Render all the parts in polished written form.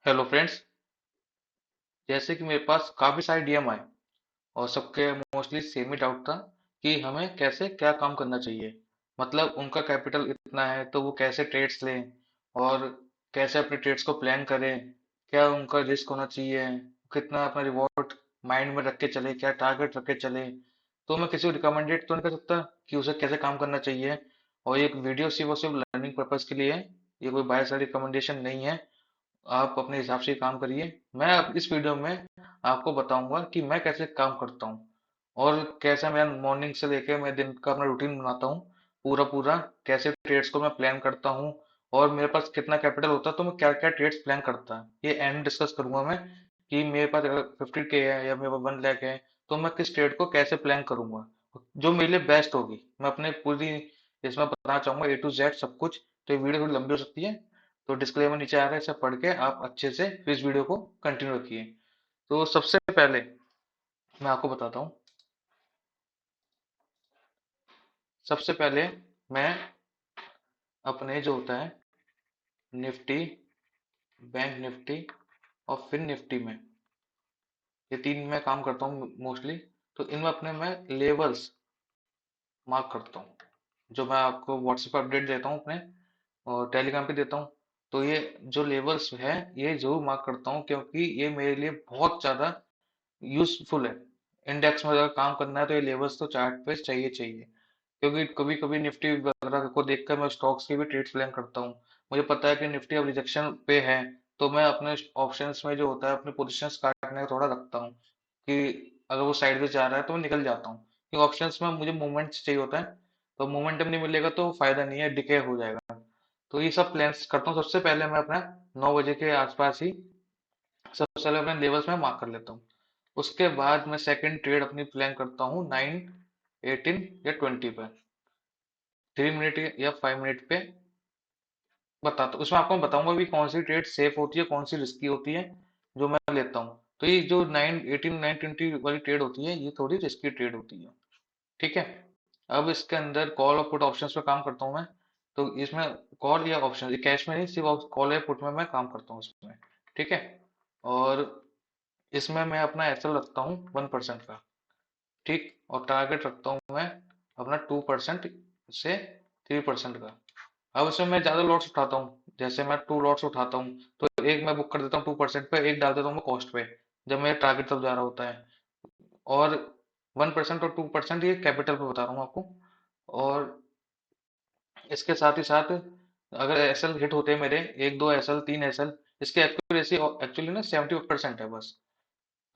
Hello friends. जैसे कि मेरे पास काफी सारे डीएम आए और सबके मोस्टली सेम ही डाउट था कि हमें कैसे क्या काम करना चाहिए। मतलब उनका कैपिटल इतना है तो वो कैसे ट्रेड्स लें और कैसे अपने ट्रेड्स को प्लान करें, क्या उनका रिस्क होना चाहिए, कितना अपना रिवॉर्ड माइंड में रख के चले, क्या टारगेट रख के चले। तो मैं किसी को रिकमेंडेड तो नहीं कर सकता कि उसे कैसे काम करना चाहिए। और ये एक वीडियो सिर्फ और सिर्फ लर्निंग पर्पज के लिए है, ये कोई बाय साइड रिकमेंडेशन नहीं है। आप अपने हिसाब से काम करिए। मैं अब इस वीडियो में आपको बताऊंगा कि मैं कैसे काम करता हूँ और कैसे मैं मॉर्निंग से लेके मैं दिन का अपना रूटीन बनाता हूँ, पूरा पूरा कैसे ट्रेड्स को मैं प्लान करता हूँ और मेरे पास कितना कैपिटल होता है तो मैं क्या क्या ट्रेड्स प्लान करता है, ये एंड डिस्कस करूंगा मैं। कि मेरे पास अगर 50K है या मेरे पास 1 लाख है तो मैं किस ट्रेड को कैसे प्लान करूंगा जो मेरे लिए बेस्ट होगी। मैं अपने पूरी इसमें बताना चाहूंगा A to Z सब कुछ। तो ये वीडियो थोड़ी लंबी हो सकती है, तो डिस्क्लेमर नीचे आ रहा है, इसे पढ़ के आप अच्छे से इस वीडियो को कंटिन्यू रखिए। तो सबसे पहले मैं आपको बताता हूँ। सबसे पहले मैं अपने जो होता है निफ्टी, बैंक निफ्टी और फिर निफ्टी में, ये तीन में काम करता हूँ मोस्टली। तो इनमें अपने मैं लेवल्स मार्क करता हूँ, जो मैं आपको व्हाट्सएप पर अपडेट देता हूँ अपने और टेलीग्राम पे देता हूँ। तो ये जो लेवल्स है ये जरूर मार्क करता हूँ क्योंकि ये मेरे लिए बहुत ज्यादा यूजफुल है। इंडेक्स में अगर काम करना है तो ये लेवल्स तो चार्ट पे चाहिए चाहिए, क्योंकि कभी कभी निफ्टी वगैरह को देखकर मैं स्टॉक्स के भी ट्रेड्स प्लान करता हूँ। मुझे पता है कि निफ्टी अब रिजेक्शन पे है, तो मैं अपने ऑप्शंस में जो होता है अपने पोजीशंस काटने का थोड़ा रखता हूँ कि अगर वो साइडवेज जा रहा है तो मैं निकल जाता हूँ, क्योंकि ऑप्शंस में मुझे मूवमेंट चाहिए होता है। तो मोमेंटम नहीं मिलेगा तो फायदा नहीं है, डिके हो जाएगा। तो ये सब प्लान्स करता हूँ। सबसे पहले मैं अपना 9 बजे के आसपास ही सबसे पहले अपने लेवल्स में मार्क कर लेता हूँ। उसके बाद मैं सेकंड ट्रेड अपनी प्लान करता हूँ 9, 18 या 20 पे, 3 मिनट या 5 मिनट पे बताता हूँ। उसमें आपको मैं बताऊंगा भी कौन सी ट्रेड सेफ होती है कौन सी रिस्की होती है जो मैं लेता हूँ। तो ये जो 9, 18, 9, 20 वाली ट्रेड होती है ये थोड़ी रिस्की ट्रेड होती है। ठीक है। अब इसके अंदर कॉल और पुट ऑप्शंस पे काम करता हूँ मैं। तो इसमें कॉल या ऑप्शन, कैश में नहीं, सिर्फ कॉल या पुट में मैं काम करता हूँ इसमें। ठीक है। और इसमें मैं अपना एसएल रखता हूँ 1% का। ठीक। और टारगेट रखता हूँ मैं अपना 2% से 3% का। अब इसमें मैं ज्यादा लॉट्स उठाता हूँ, जैसे मैं 2 लॉट्स उठाता हूँ तो एक मैं बुक कर देता हूँ 2% पे, एक डाल देता हूँ मैं कॉस्ट पे जब मेरा टारगेट तब जा रहा होता है। और 1% और 2% ये कैपिटल पे बता रहा हूँ आपको। और इसके साथ ही साथ अगर एसएल हिट होते हैं मेरे, 1, 2 एसएल, 3 एसएल, इसकी एक्यूरेसी एक्चुअली ना 70% है बस।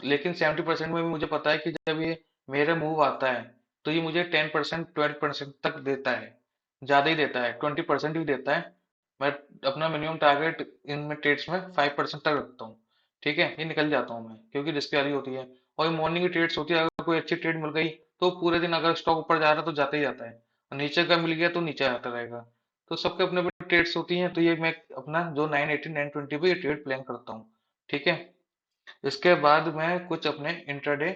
लेकिन 70% में भी मुझे पता है कि जब ये मेरे मूव आता है तो ये मुझे 10%, 12% तक देता है, ज्यादा ही देता है, 20% भी देता है। मैं अपना मिनिमम टारगेट इन ट्रेड्स में 5% तक रखता हूँ। ठीक है, ये निकल जाता हूँ मैं क्योंकि रिस्क वाली होती है। और ये मॉर्निंग की ट्रेड्स होती है, अगर कोई अच्छी ट्रेड मिल गई तो पूरे दिन अगर स्टॉक ऊपर जा रहा है तो जाता ही जाता है, और नीचे का मिल गया तो नीचे आता रहेगा। तो सबके अपने अपने ट्रेड्स होती हैं, तो ये मैं अपना जो 9, 18, 9, 20 पे ये ट्रेड प्लान करता हूँ। ठीक है। इसके बाद मैं कुछ अपने इंट्राडे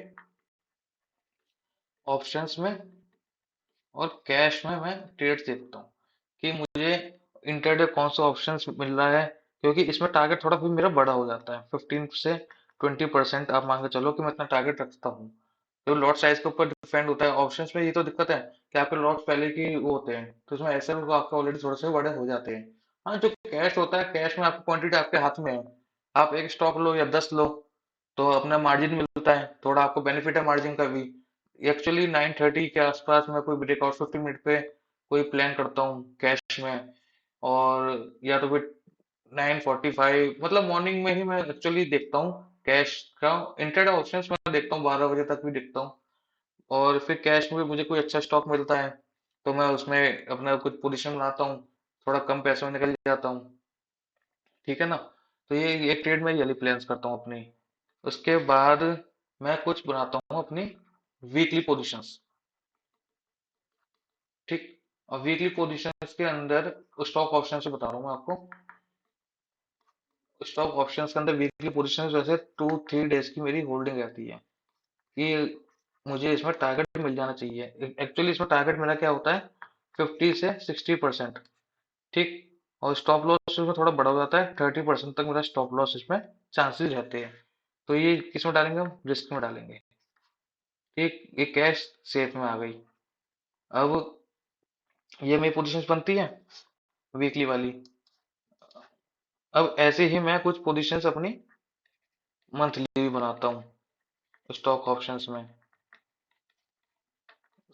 ऑप्शंस में और कैश में मैं ट्रेड्स देखता हूँ कि मुझे इंट्राडे कौन सा ऑप्शंस मिल रहा है, क्योंकि इसमें टारगेट थोड़ा फिर मेरा बड़ा हो जाता है, 15 से 20% आप मान के चलो कि मैं इतना टारगेट रखता हूँ। तो लॉट साइज के ऊपर डिपेंड होता है। ऑप्शंस में ये तो दिक्कत है कि आपके लॉट्स पहले की वो होते हैं, तो इसमें ऐसे में आपके ऑलरेडी थोड़े से बड़े हो जाते हैं। हाँ, जो कैश होता है, कैश में आपकी क्वांटिटी आपके हाथ में है, आप एक स्टॉक लो या 10 लो तो अपना मार्जिन मिलता है, थोड़ा आपको बेनिफिट है मार्जिन का भी। एक्चुअली 9:30 के आसपास मैं कोई ब्रेकआउट 50 मिनट पे कोई प्लान करता हूँ कैश में। और या तो फिर 9:45, मतलब मॉर्निंग में ही मैं एक्चुअली देखता हूँ कैश का। इंट्राडे ऑप्शंस में देखता हूँ 12 बजे तक भी देखता हूँ। और फिर कैश में भी मुझे कोई अच्छा स्टॉक मिलता है तो मैं उसमें अपना कुछ पोजीशन बनाता हूँ, थोड़ा कम पैसों में निकल जाता हूँ। ठीक है ना। तो ये एक ट्रेड में यही प्लान्स करता हूँ अपनी। उसके बाद मैं कुछ बनाता हूँ अपनी वीकली पोजीशंस। ठीक। और वीकली पोजीशंस के अंदर स्टॉक ऑप्शन से बता रहा हूँ मैं आपको। स्टॉक ऑप्शंस के अंदर वीकली पोजीशंस जैसे 2, 3 डेज की मेरी होल्डिंग रहती है कि मुझे इसमें टारगेट मिल जाना चाहिए। एक्चुअली इसमें टारगेट मेरा क्या होता है, 50 से 60%। ठीक। और स्टॉप लॉस लॉस इसमें थोड़ा बड़ा हो जाता है, 30% तक मेरा स्टॉप लॉस इसमें चांसेस रहते हैं। तो ये किस में डालेंगे, हम रिस्क में डालेंगे। ये कैश सेफ में आ गई। अब ये मेरी पोजीशंस बनती है वीकली वाली। अब ऐसे ही मैं कुछ पोजीशंस अपनी मंथली भी बनाता हूँ स्टॉक ऑप्शंस में।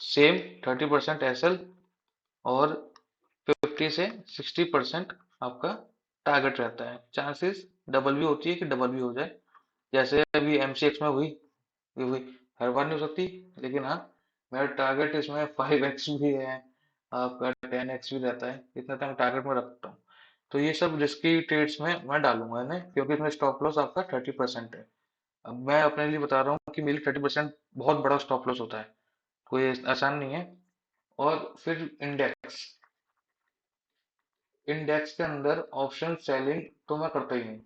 सेम 30% एसएल और 50 से 60% आपका टारगेट रहता है। चांसेस डबल भी होती है कि डबल भी हो जाए, जैसे अभी एमसीएक्स में हुई, ये हुई। हर बार नहीं हो सकती, लेकिन हाँ, मेरा टारगेट इसमें 5x भी है, आपका 10x भी रहता है, इतना तो मैं टारगेट में रखता हूँ। तो ये सब रिस्की ट्रेड्स में मैं डालूंगा इन्हें, क्योंकि इसमें स्टॉप लॉस आपका 30% है। अब मैं अपने लिए बता रहा हूँ कि मेरी 30% बहुत बड़ा स्टॉप लॉस होता है, कोई आसान नहीं है। और फिर इंडेक्स, इंडेक्स के अंदर ऑप्शन सेलिंग तो मैं करता ही नहीं।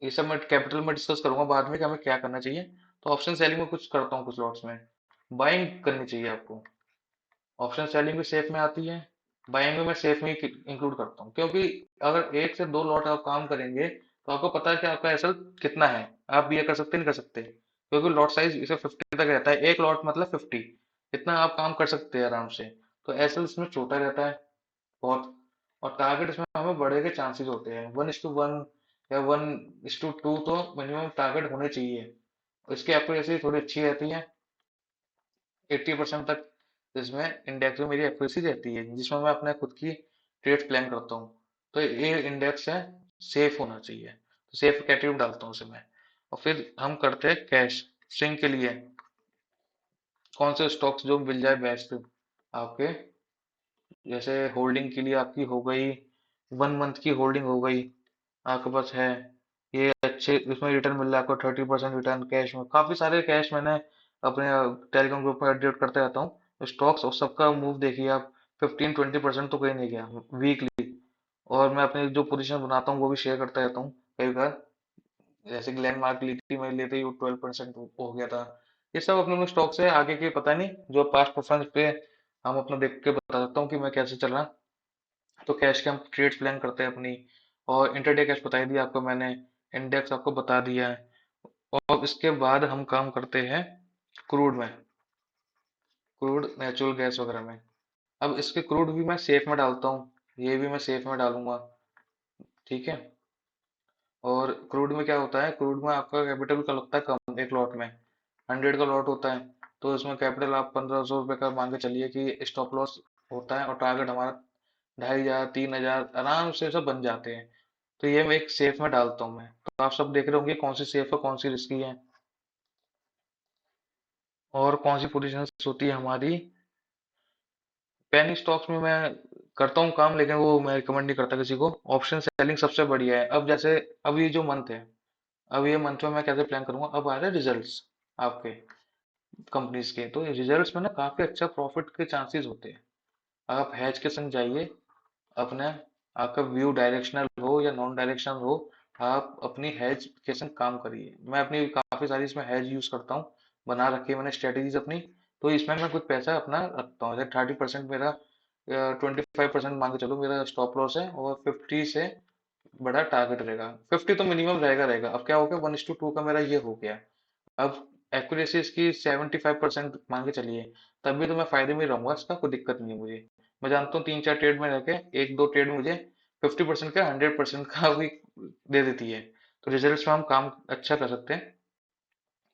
ये सब मैं कैपिटल में डिस्कस करूंगा बाद में कि हमें क्या करना चाहिए। तो ऑप्शन सेलिंग में कुछ करता हूँ, कुछ लॉट्स में बाइंग करनी चाहिए आपको। ऑप्शन सेलिंग भी सेफ में आती है, बाइंग में मैं सेफ में इंक्लूड करता हूँ, क्योंकि अगर एक से दो लॉट आप काम करेंगे तो आपको पता है कि आपका एसएल कितना है। आप भी ये कर सकते नहीं कर सकते, क्योंकि लॉट साइज इसे 50 तक रहता है, एक लॉट मतलब 50, इतना आप काम कर सकते हैं आराम से। तो एसएल इसमें छोटा रहता है बहुत, और टारगेट इसमें हमें बढ़े के चांसेस होते हैं। 1:1 या 1:2 तो मिनिमम टारगेट होने चाहिए। इसकी एक्यूरेसी थोड़ी अच्छी रहती है, 80% तक इसमें इंडेक्स में मेरी एक्यूरेसी रहती है, जिसमें मैं अपने खुद की ट्रेड प्लान करता हूँ। तो ये इंडेक्स है, सेफ होना चाहिए, तो सेफ कैटेगरी में डालता हूँ उसे मैं। और फिर हम करते हैं कैश स्विंग के लिए, कौन से स्टॉक्स जो मिल जाए बेस्ट आपके। जैसे होल्डिंग के लिए आपकी हो गई, 1 मंथ की होल्डिंग हो गई आपके पास है, ये अच्छे इसमें रिटर्न मिल रहा है आपको, 30% रिटर्न कैश में। काफी सारे कैश मैंने अपने टेलीकॉम ग्रुप पर अपडेट करते रहता हूँ स्टॉक्स, और सबका मूव देखिए आप, 15-20% तो कहीं नहीं गया वीकली। और मैं अपने जो पोजीशन बनाता हूँ वो भी शेयर करता रहता हूँ कई बार। जैसे ग्लैन मार्क ली थी, मैं लेते ही 12% हो गया था। ये सब अपने अपने स्टॉक से आगे के पता नहीं, जो पास्ट परफॉर्मेंस पे हम अपना देख के बता सकता हूँ कि मैं कैसे चल रहा। तो कैश के हम ट्रेड्स प्लान करते हैं अपनी, और इंटरडे कैश बता ही दिया आपको मैंने, इंडेक्स आपको बता दिया है। और इसके बाद हम काम करते हैं क्रूड में, क्रूड नेचुरल गैस वगैरह में। अब इसके क्रूड भी मैं सेफ में डालता हूँ, ये भी मैं सेफ में डालूंगा, ठीक है। और क्रूड में क्या होता है, क्रूड में आपका कैपिटल का लगता है कम, एक लॉट में 100 का लॉट होता है। तो इसमें कैपिटल आप 1500 रुपये का मान के चलिए कि स्टॉप लॉस होता है, और टारगेट हमारा 2500 3000 आराम से सब बन जाते हैं। तो ये मैं एक सेफ में डालता हूँ मैं। तो आप सब देख रहे होंगे कौन सी सेफ है कौन सी रिस्की है, और कौन सी पोजीशन होती है हमारी। पेनी स्टॉक्स में मैं करता हूँ काम, लेकिन वो मैं रिकमेंड नहीं करता किसी को। ऑप्शन सेलिंग सबसे बढ़िया है। अब जैसे अब ये जो मंथ है, अब ये मंथ में मैं कैसे प्लान करूंगा, अब आ रहे हैं रिजल्ट्स आपके कंपनीज के। तो रिजल्ट्स में ना काफी अच्छा प्रॉफिट के चांसेस होते हैं। आप हैज के संग जाइए अपने, आपका व्यू डायरेक्शनल हो या नॉन डायरेक्शनल हो, आप अपनी हैज के संग काम करिए। मैं अपनी काफी सारी इसमें हैज यूज करता हूँ, बना रखी है मैंने स्ट्रेटेजीज अपनी। तो इसमें मैं कुछ पैसा अपना रखता हूँ, जैसे 30% मेरा, 25% मान के चलो मेरा स्टॉप लॉस है, और 50 से बड़ा टारगेट रहेगा। 50 तो मिनिमम रहेगा रहेगा। अब क्या हो गया, 1:2 का मेरा ये हो गया। अब एक्यूरेसी इसकी 75% मान के चलिए, तब भी तो मैं फायदे में ही रहूंगा, इसका कोई दिक्कत नहीं है मुझे। मैं जानता हूँ 3-4 ट्रेड में रह के एक दो ट्रेड मुझे 50% का 100% का भी दे देती है। तो रिजल्ट्स में हम काम अच्छा कर सकते हैं।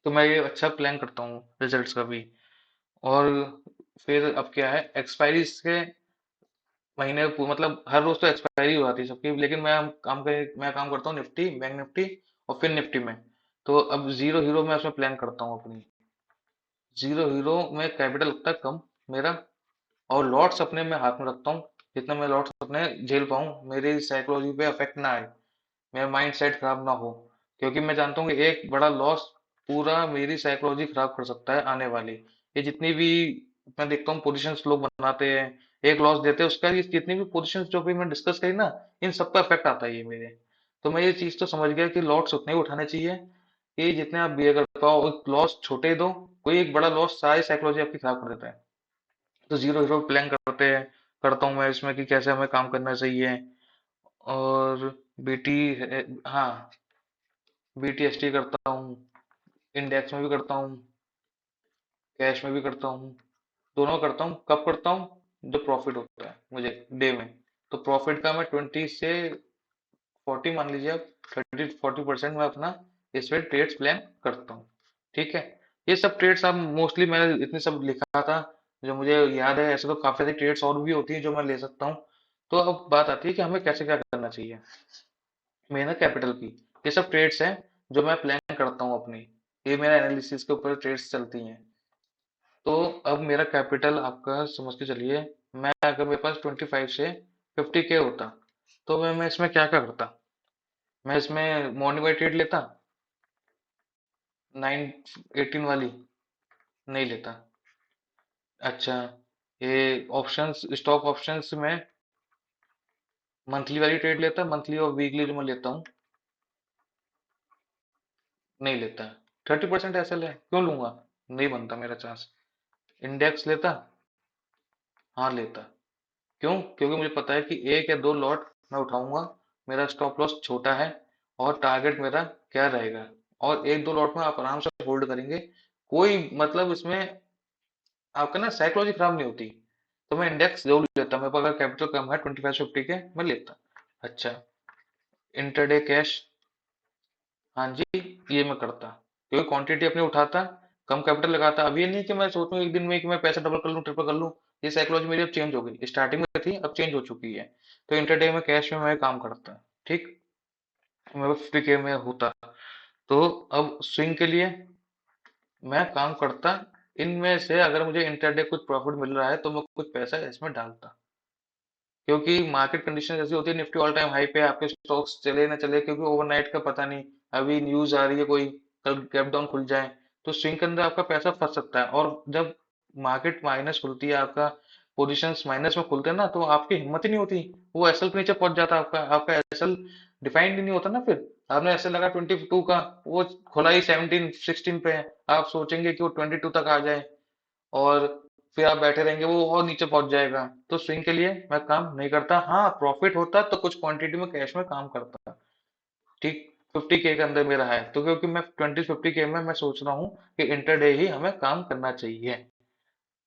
तो मैं ये अच्छा प्लान करता हूँ रिजल्ट्स का भी। और फिर अब क्या है, एक्सपायरी के महीने मतलब हर रोज तो एक्सपायरी हो जाती है सबकी, लेकिन मैं काम करता हूँ निफ्टी, बैंक निफ्टी और फिर निफ्टी में। तो अब जीरो हीरो में उसमें प्लान करता हूँ अपनी। जीरो हीरो में कैपिटल लगता है कम मेरा, और लॉट्स अपने मैं हाथ में रखता हूँ, जितना मैं लॉट्स अपने झेल पाऊँ, मेरी साइकोलॉजी पे अफेक्ट ना आए, मेरा माइंड सेट खराब ना हो। क्योंकि मैं जानता हूँ कि एक बड़ा लॉस पूरा मेरी साइकोलॉजी खराब कर सकता है आने वाली। ये जितनी भी मैं देखता हूँ पोजीशंस लोग बनाते हैं, एक लॉस देते हैं, उसका ये जितनी भी पोजीशंस जो भी मैं डिस्कस करी ना, इन सबका इफेक्ट आता है ये मेरे। तो मैं ये चीज तो समझ गया कि लॉट्स उतने ही उठाने चाहिए कि जितने आप बियर कर पाओ, लॉस छोटे दो, कोई एक बड़ा लॉस सारी साइकोलॉजी आपकी खराब कर देता है। तो जीरो हीरो प्लान करते हैं, करता हूँ मैं इसमें कि कैसे हमें काम करना चाहिए। और बीटी, हाँ, बीटीएसटी करता हूँ, इंडेक्स में भी करता हूँ, कैश में भी करता हूँ, दोनों करता हूँ। कब करता हूँ? जब प्रॉफिट होता है मुझे डे में। तो प्रॉफिट का मैं 20 से 40 मान लीजिए आप, 30-40% मैं अपना इस पे ट्रेड्स प्लान करता हूँ। ठीक है। ये सब ट्रेड्स आप मोस्टली मैंने इतने सब लिखा था जो मुझे याद है। ऐसे तो काफी सारी ट्रेड्स और भी होती है जो मैं ले सकता हूँ। तो अब बात आती है कि हमें कैसे क्या करना चाहिए। मेहनत कैपिटल की, ये सब ट्रेड्स हैं जो मैं प्लान करता हूँ अपनी। ये मेरा एनालिसिस के ऊपर ट्रेड्स चलती हैं। तो अब मेरा कैपिटल आपका समझ के चलिए, मैं अगर मेरे पास 25 से 50 के होता तो मैं इसमें क्या क्या करता। मैं इसमें मॉर्निंग बाई ट्रेड लेता, 918 वाली, नहीं लेता। अच्छा, ये ऑप्शंस, स्टॉक ऑप्शंस में मंथली वाली ट्रेड लेता, मंथली और वीकली जो मैं लेता हूँ, नहीं लेता। 30% ऐसे ले क्यों लूंगा, नहीं बनता मेरा चांस। इंडेक्स लेता, हाँ लेता। क्यों? क्योंकि मुझे पता है कि एक या दो लॉट मैं उठाऊंगा, मेरा स्टॉप लॉस छोटा है और टारगेट मेरा क्या रहेगा, और एक दो लॉट में आप आराम से होल्ड करेंगे। कोई मतलब इसमें आपका ना साइकोलॉजी खराब नहीं होती। तो मैं इंडेक्स जरूर लेता, मेरे पास अगर कैपिटल कम है 25-50 के, मैं लेता। अच्छा, इंटरडे कैश, हाँ जी, ये मैं करता। क्योंकि क्वांटिटी अपनी उठाता, कम कैपिटल लगाता। अब ये नहीं कि मैं सोचूं एक दिन में कि मैं पैसा डबल कर लूं, ट्रिपल कर लूं। ये साइकोलॉजी मेरी अब चेंज हो गई, स्टार्टिंग में थी अब चेंज हो चुकी है। तो इंटरडे में कैश में मैं काम करता। ठीक, मैं 50 के में होता। तो अब स्विंग के लिए मैं काम करता, इनमें से अगर मुझे इंटरडे कुछ प्रॉफिट मिल रहा है तो मैं कुछ पैसा इसमें डालता। क्योंकि मार्केट कंडीशन ऐसी होती है, निफ्टी ऑल टाइम हाई पे, आपके स्टॉक्स चले ना चले, क्योंकि ओवरनाइट का पता नहीं। अभी न्यूज आ रही है कोई, कल गैप डाउन खुल जाए तो स्विंग के अंदर आपका पैसा फंस सकता है। और जब मार्केट माइनस खुलती है, आपका पोजीशंस माइनस में खुलते हैं ना, तो आपकी हिम्मत ही नहीं होती। वो एसएल के नीचे पहुंच जाता है, आपका आपका एसएल डिफाइंड ही नहीं होता ना। फिर आपने एसएल लगा 22 का, वो खुला ही 17-16 पे है, आप सोचेंगे कि वो 22 तक आ जाए, और फिर आप बैठे रहेंगे, वो और नीचे पहुंच जाएगा। तो स्विंग के लिए मैं काम नहीं करता। हाँ, प्रॉफिट होता तो कुछ क्वांटिटी में कैश में काम करता। ठीक, 50 के अंदर मेरा है तो, क्योंकि मैं 20-50 के में मैं सोच रहा हूँ कि इंटरडे ही हमें काम करना चाहिए।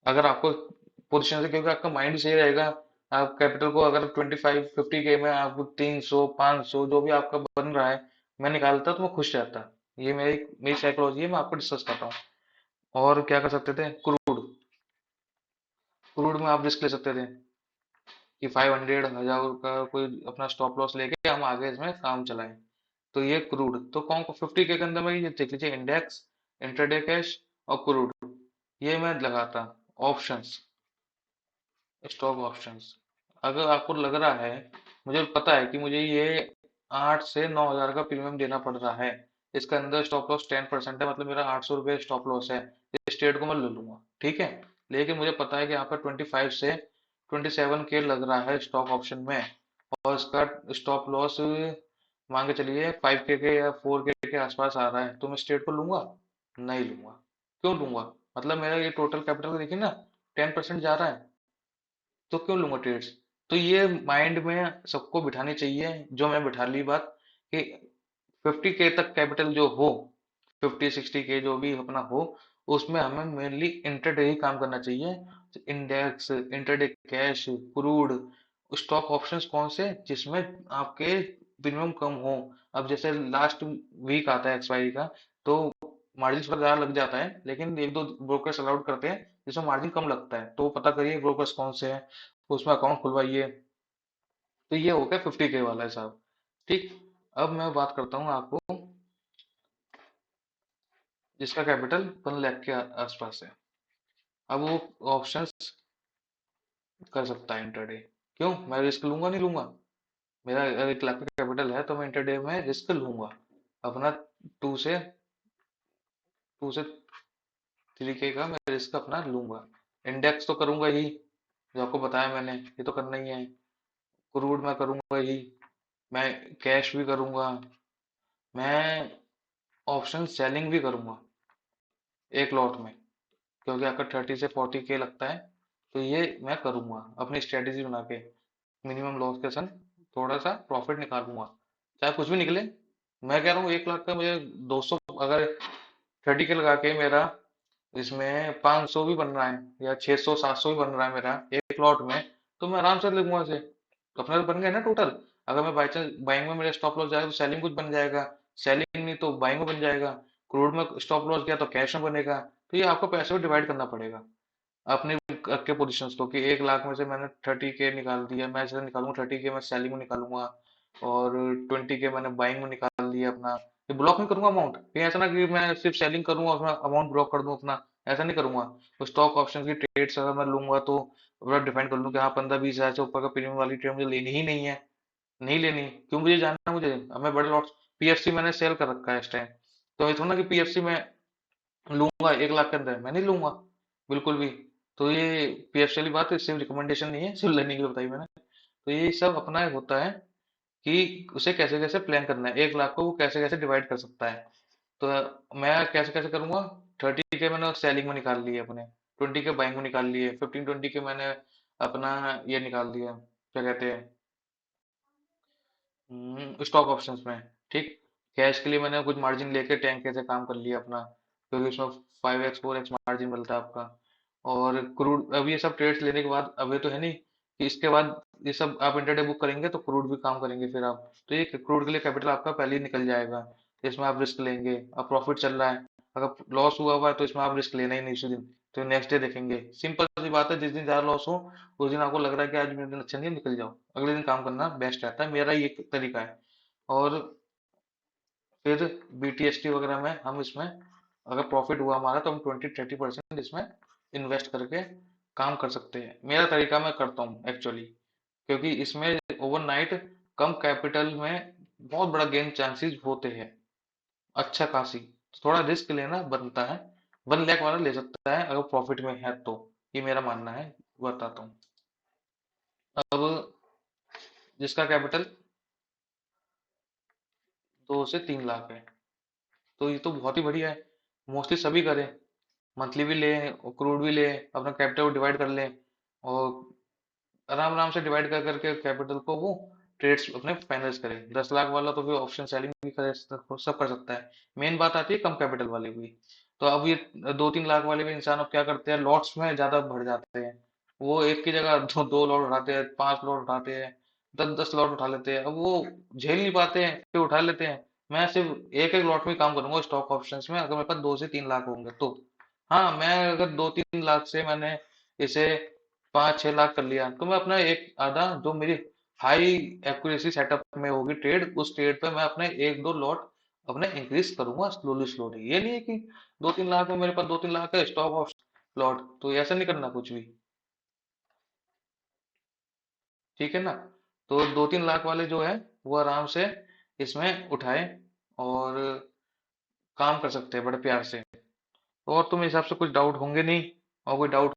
अगर आपको पोजिशन से, क्योंकि आपका माइंड सही रहेगा। आप कैपिटल को अगर 25-50 के में आपको 300-500 जो भी आपका बन रहा है, मैं निकालता तो मैं खुश रहता। ये मेरी मेरी साइकोलॉजी है, मैं आपको डिस्कस करता हूँ। और क्या कर सकते थे? क्रूड, क्रूड में आप रिस्क ले सकते थे कि 500 1000 का कोई अपना स्टॉप लॉस लेके हम आगे इसमें काम चलाएं। तो ये क्रूड तो कौन को 50 के अंदर में ये देख लीजिए, इंडेक्स, इंट्राडे कैश और क्रूड, ये मैं लगाता। ऑप्शंस, स्टॉक ऑप्शंस, अगर आपको लग रहा है, मुझे पता है कि मुझे ये 8 से 9 हजार का प्रीमियम देना पड़ रहा है, इसके अंदर स्टॉप लॉस 10% है, मतलब मेरा 800 रुपये स्टॉप लॉस है, इस ट्रेड को मैं ले लूंगा। ठीक है। लेकिन मुझे पता है कि यहाँ पर 25 से 27 के लग रहा है स्टॉक ऑप्शन में, और इसका स्टॉप लॉस मान के चलिए 5 के या 4 के आसपास आ रहा है, तो मैं इस ट्रेड को लूंगा? नहीं लूंगा। क्यों लूंगा? मतलब मेरा ये टोटल कैपिटल देखिए ना, 10% जा रहा है, तो क्यों लूंगा ट्रेड्स? तो ये माइंड में सबको बिठानी चाहिए, जो मैं बिठा ली बात, कि 50 के तक कैपिटल जो हो, 50-60 के जो भी अपना हो, उसमें हमें मेनली इंटरडे ही काम करना चाहिए। Index, intraday cash, crude, stock options कौन से जिसमें आपके प्रीमियम कम हो। अब जैसे लास्ट वीक आता है एक्सपायरी का, तो मार्जिन थोड़ा ज्यादा लग जाता है, लेकिन एक दो ब्रोकर्स अलाउड करते हैं जिसमें मार्जिन कम लगता है, तो पता करिए ब्रोकर्स कौन से हैं, उसमें अकाउंट खुलवाइए। तो ये हो गया 50 के वाला हिसाब। ठीक। अब मैं बात करता हूँ आपको जिसका कैपिटल 1 लाख के आसपास है। अब वो ऑप्शंस कर सकता है इंटरडे। क्यों? मैं रिस्क लूंगा नहीं लूंगा? मेरा अगर 1 लाख का कैपिटल है तो मैं इंटरडे में रिस्क लूंगा अपना। टू से 2 से 3 के का मैं रिस्क अपना लूंगा। इंडेक्स तो करूंगा ही, जो आपको बताया मैंने, ये तो करना ही है। क्रूड मैं करूंगा ही, मैं कैश भी करूंगा, मैं ऑप्शन सेलिंग भी करूंगा एक लॉट में, क्योंकि आपका 30 से 40 के लगता है, तो ये मैं करूंगा अपनी स्ट्रेटेजी बना के, मिनिमम लॉस के संग थोड़ा सा प्रॉफिट निकालूंगा, चाहे कुछ भी निकले। मैं कह रहा हूँ 1 लाख का मुझे 200, अगर 30 के लगा के मेरा इसमें 500 भी बन रहा है या 600 700 भी बन रहा है मेरा एक लॉट में, तो मैं आराम से लूंगा इसे। तो अपना तो बन गया ना टोटल। अगर मैं बाई चांस बाइंग में मेरा स्टॉप लॉस जाएगा तो सेलिंग कुछ बन जाएगा, सेलिंग नहीं तो बाइंग में बन जाएगा, क्रूड में स्टॉप लॉस गया तो कैश में बनेगा। तो ये आपको पैसे को डिवाइड करना पड़ेगा अपने के पोजीशंस को, कि 1 लाख में से मैंने 30 के निकाल दिया, मैं ऐसे निकालूंगा 30 के मैं सेलिंग में निकालूंगा, और 20 के मैंने बाइंग में निकाल दिया अपना। ये ब्लॉक नहीं करूंगा अमाउंट, कहीं ऐसा ना कि मैं सिर्फ सेलिंग करूंगा और अमाउंट ब्लॉक कर दूं अपना, ऐसा नहीं करूंगा। तो स्टॉक ऑप्शन की ट्रेड्स अगर मैं लूंगा तो पूरा डिफाइन कर लूं कि हाँ 15-20 हजार से ऊपर का प्रीमियम वाली ट्रेड मुझे लेनी ही नहीं है, नहीं लेनी क्यों, मुझे जानना है मुझे, अब मैं बड़े लॉट्स, पीएफसी मैंने सेल कर रखा है इस टाइम, तो ये थोड़ा ना कि पीएफसी में लूंगा 1 लाख के अंदर, मैं नहीं लूंगा बिल्कुल भी। तो ये पीएफसी वाली बात सिर्फ रिकमेंडेशन नहीं है, सिर्फ लर्निंग के लिए बताई मैंने। तो ये सब अपना एक होता है कि उसे कैसे कैसे प्लान करना है, 1 लाख को वो कैसे कैसे डिवाइड कर सकता है। तो मैं कैसे कैसे करूंगा, 30 के मैंने सेलिंग में निकाल लिए अपने, 20 के बाइंग में निकाल लिए, 15-20 के मैंने अपना ये निकाल दिया, क्या कहते हैं, स्टॉक ऑप्शंस में। ठीक, कैश के लिए मैंने कुछ मार्जिन लेके टैंक से काम कर लिया अपना, क्योंकि उसमें 5x 4x मार्जिन मिलता है आपका। और क्रूड, अब ये सब ट्रेड्स लेने के बाद अब ये तो है नहीं कि इसके बाद ये सब आप इंटरडे बुक करेंगे तो क्रूड भी काम करेंगे फिर आप, तो ये क्रूड के लिए कैपिटल आपका पहले ही निकल जाएगा। इसमें आप रिस्क लेंगे, अब प्रॉफिट चल रहा है, अगर लॉस हुआ हुआ है तो इसमें आप रिस्क लेना ही नहीं उसी दिन, तो नेक्स्ट डे देखेंगे, सिंपल सी बात है। जिस दिन ज्यादा लॉस हो उस दिन आपको लग रहा है कि आज मेरा दिन अच्छा नहीं है, निकल जाओ, अगले दिन काम करना बेस्ट रहता है, मेरा ये तरीका है। और फिर बीटीएसटी वगैरह में हम इसमें अगर प्रॉफिट हुआ हमारा तो हम 20-30% इसमें इन्वेस्ट करके काम कर सकते हैं, मेरा तरीका मैं करता हूँ एक्चुअली। क्योंकि इसमें ओवरनाइट कम कैपिटल में बहुत बड़ा गेन चांसेस होते हैं, अच्छा खासी, तो थोड़ा रिस्क लेना बनता है। 1 लाख वाला ले सकता है अगर प्रॉफिट में है तो, ये मेरा मानना है, बताता हूँ। अब जिसका कैपिटल 2 से 3 लाख है तो ये तो बहुत ही बढ़िया है, मोस्टली सभी करें, मंथली भी लें और क्रूड भी लें, अपना कैपिटल को डिवाइड कर लें, और आराम आराम से डिवाइड कर करके कैपिटल को वो ट्रेड्स अपने फाइनेंस करें। 10 लाख वाला तो फिर ऑप्शन सेलिंग भी करे, सब कर सकता है। मेन बात आती है कम कैपिटल वाले की। तो अब ये 2-3 लाख वाले भी इंसान अब क्या करते हैं, लॉट्स में ज्यादा बढ़ जाते हैं, वो एक की जगह दो लॉट उठाते हैं, 5 लॉट उठाते हैं, 10-10 लॉट उठा लेते हैं, अब वो झेल नहीं पाते हैं फिर उठा लेते हैं। मैं सिर्फ एक एक लॉट में काम करूंगा स्टॉक ऑप्शंस में, अगर मेरे पास 2 से 3 लाख होंगे तो। हाँ, मैं अगर 2-3 लाख से मैंने इसे 5-6 लाख कर लिया तो मैं अपना एक आधा जो मेरी हाई एक्यूरेसी सेटअप में होगी ट्रेड, उस ट्रेड पे मैं अपने 1-2 लॉट अपने इंक्रीज करूंगा स्लोली स्लोली। ये नहीं है कि 2-3 लाख में मेरे पास 2-3 लाख है स्टॉक ऑफ लॉट, तो ऐसा नहीं करना कुछ भी। ठीक है ना। तो 2-3 लाख वाले जो है वो आराम से इसमें उठाए और काम कर सकते हैं बड़े प्यार से। और तुम हिसाब से कुछ डाउट होंगे नहीं, और कोई डाउट